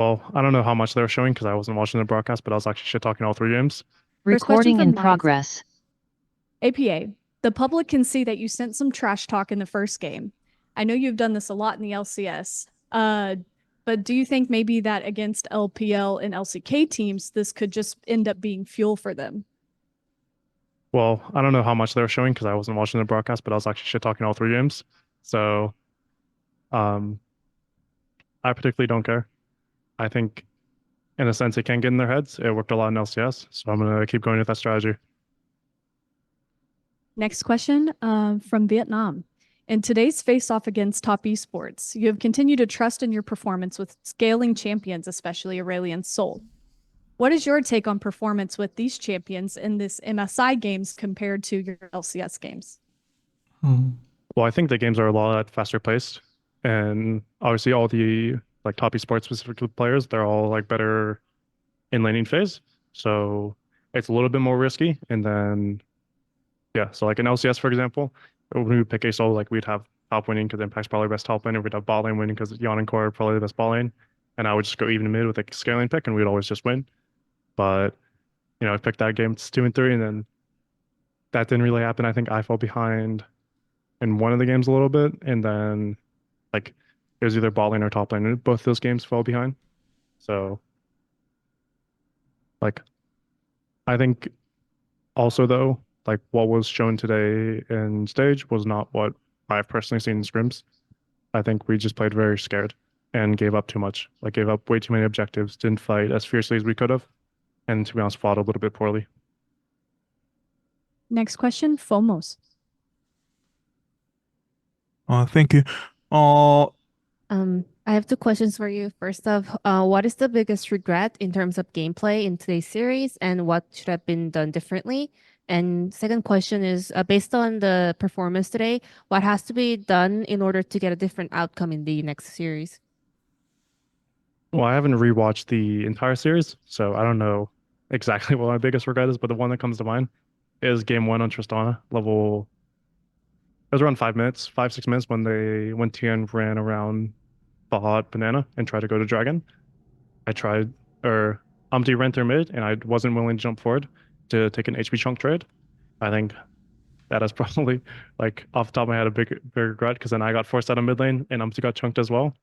Well, I don't know how much they were showing because I wasn't watching the broadcast, but I was actually shit talking all three games. First question Recording from in Mike. progress. APA. The public can see that you sent some trash talk in the first game. I know you've done this a lot in the LCS. But do you think maybe that against LPL and LCK teams, this could just end up being fuel for them? Well, I don't know how much they were showing because I wasn't watching the broadcast, but I was actually shit talking all three games. So, um, I particularly don't care. I think, in a sense, it can get in their heads. It worked a lot in LCS, so I'm gonna keep going with that strategy. Next question from Vietnam. In today's face-off against top esports, you have continued to trust in your performance with scaling champions, especially Aurelion Sol. What is your take on performance with these champions in this MSI games compared to your LCS games? Hmm. Well, I think the games are a lot faster paced, and obviously all the like top esports specific players, they're all like better in laning phase. So it's a little bit more risky. And then yeah, so like in LCS, for example, when we pick a solo, like we'd have top winning because Impact's probably the best top lane, or we'd have bot lane winning because Yon and Core are probably the best bot lane. And I would just go even mid with a scaling pick and we'd always just win. But I picked that game, it's 2 and 3, and then that didn't really happen. I think I fell behind in one of the games a little bit, and then like it was either bot lane or top lane, and both those games fell behind. So like I think also though, like what was shown today in stage was not what I've personally seen in scrims. I think we just played very scared and gave up too much. Like gave up way too many objectives, didn't fight as fiercely as we could have, and to be honest, fought a little bit poorly. Next question, Fomos. Thank you. Uh, I have two questions for you. First off, what is the biggest regret in terms of gameplay in today's series, and what should have been done differently? And second question is, based on the performance today, what has to be done in order to get a different outcome in the next series? Well, I haven't rewatched the entire series, so I don't know exactly what my biggest regret is, but the one that comes to mind is game one on Tristana, level. It was around 5 minutes, 5, 6 minutes when TN ran around bot banana and tried to go to dragon. I tried, or Umpty ran through mid, and I wasn't willing to jump forward to take an HP chunk trade. I think that is probably like off the top of my head a big regret because then I got forced out of mid lane and Umpty got chunked as well.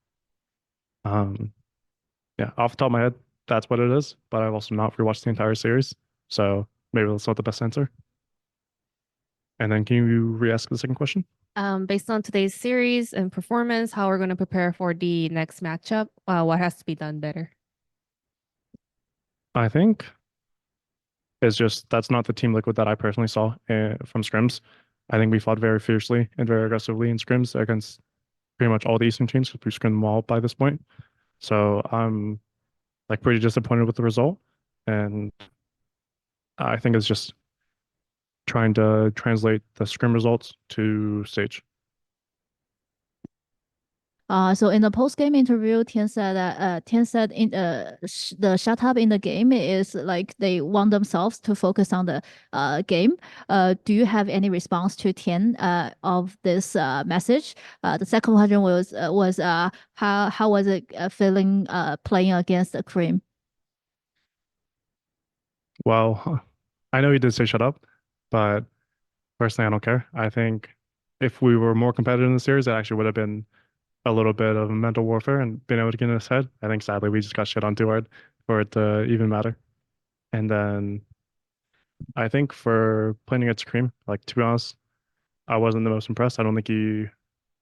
Um, yeah, off the top of my head, that's what it is. But I've also not rewatched the entire series, so maybe that's not the best answer. And then can you re-ask the second question? Based on today's series and performance, how we're going to prepare for the next matchup? What has to be done better? I think it's just that's not the Team Liquid that I personally saw from scrims. I think we fought very fiercely and very aggressively in scrims against pretty much all the Eastern teams because we scrimmed them all by this point. So I'm like pretty disappointed with the result, and I think it's just trying to translate the scrim results to stage. So in the post-game interview, Tian said the shut up in the game is like they want themselves to focus on the game. Do you have any response to Tian of this message? The second question was how was it feeling playing against the Cream? Well, I know he did say shut up, but personally, I don't care. I think if we were more competitive in the series, it actually would have been a little bit of mental warfare and been able to get in his head. I think sadly we just got shit on too hard for it to even matter. And then I think for playing against Cream, like to be honest, I wasn't the most impressed. I don't think he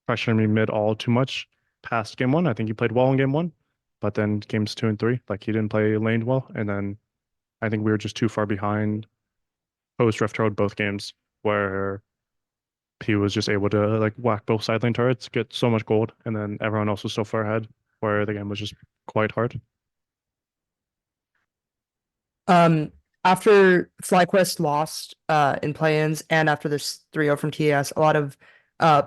pressured me mid all too much past game one. I think he played well in game one, but then games two and three, like he didn't play laned well. And then I think we were just too far behind post Rift Road both games where he was just able to like whack both side lane turrets, get so much gold, and then everyone else was so far ahead where the game was just quite hard. Um, After FlyQuest lost in play-ins and after this 3-0 from TAS, a lot of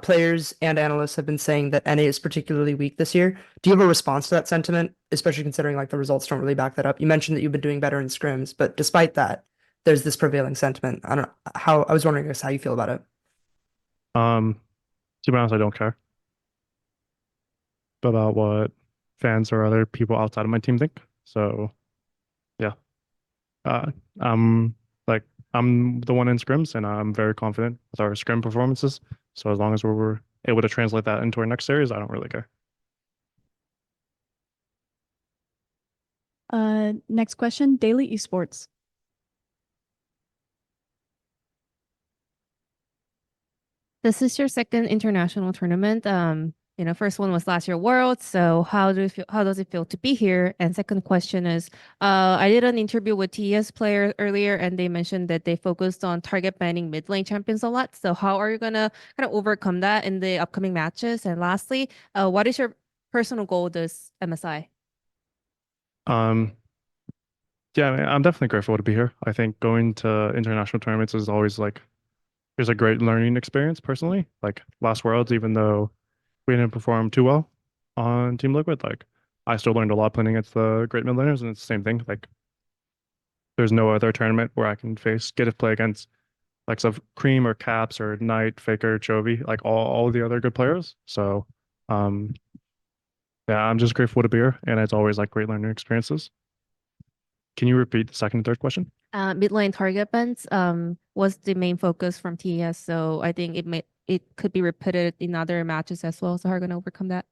players and analysts have been saying that NA is particularly weak this year. Do you have a response to that sentiment, especially considering like the results don't really back that up? You mentioned that you've been doing better in scrims, but despite that, there's this prevailing sentiment. I don't know how I was wondering I guess how you feel about it. To be honest, I don't care about what fans or other people outside of my team think. So yeah, I'm like I'm the one in scrims, and I'm very confident with our scrim performances. So as long as we're able to translate that into our next series, I don't really care. Next question, Daily Esports. This is your second international tournament. First one was last year Worlds. So how does it feel to be here? And second question is, I did an interview with TES player earlier, and they mentioned that they focused on target banning mid lane champions a lot. So how are you gonna kind of overcome that in the upcoming matches? And lastly, what is your personal goal this MSI? Yeah, I mean, I'm definitely grateful to be here. I think going to international tournaments is always like there's a great learning experience personally. Like last Worlds, even though we didn't perform too well on Team Liquid, like I still learned a lot playing against the great mid laners, and it's the same thing. Like there's no other tournament where I can get to play against like of Cream or Caps or Knight, Faker, Chovy, like all the other good players. So um yeah, I'm just grateful to be here, and it's always like great learning experiences. Can you repeat the second and third question? Mid lane target bans was the main focus from TES. So I think it could be repeated in other matches as well. So how are you gonna overcome that?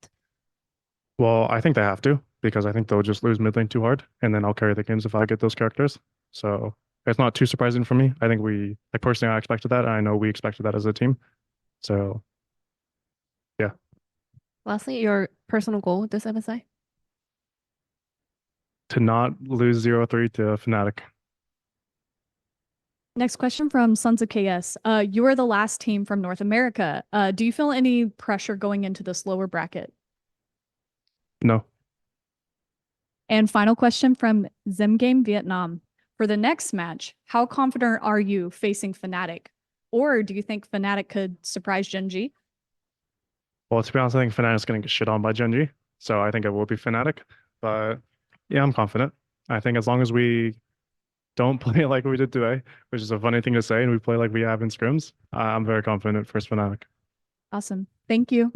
Well, I think they have to, because I think they'll just lose mid lane too hard, and then I'll carry the games if I get those characters. So it's not too surprising for me. I think like personally, I expected that, and I know we expected that as a team. So yeah, Lastly, your personal goal this MSI? to not lose 0-3 to Fnatic. Next question from Sons of KS. You are the last team from North America. Do you feel any pressure going into this lower bracket? No. And final question from Zim Game Vietnam. For the next match, how confident are you facing Fnatic? Or do you think Fnatic could surprise Gen G? Well, to be honest, I think Fnatic's going to get shit on by Genji, so I think it will be Fnatic. But yeah, I'm confident. I think as long as we don't play like we did today, which is a funny thing to say, and we play like we have in scrims, I'm very confident for Fnatic. Awesome. Thank you.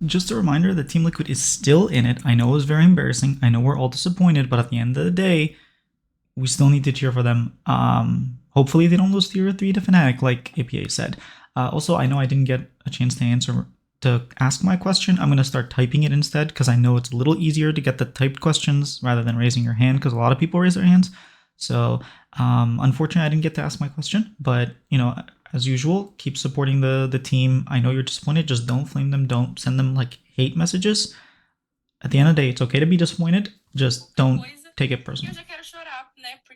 Just a reminder that Team Liquid is still in it. I know it was very embarrassing. I know we're all disappointed, but at the end of the day, we still need to cheer for them. Hopefully they don't lose 0-3 to Fnatic, like APA said. Also, I know I didn't get a chance to ask my question. I'm going to start typing it instead, because I know it's a little easier to get the typed questions rather than raising your hand, because a lot of people raise their hands. So unfortunately, I didn't get to ask my question, but as usual, keep supporting the team. I know you're disappointed. Just don't flame them. Don't send them like hate messages. At the end of the day, it's okay to be disappointed. Just don't take it personally.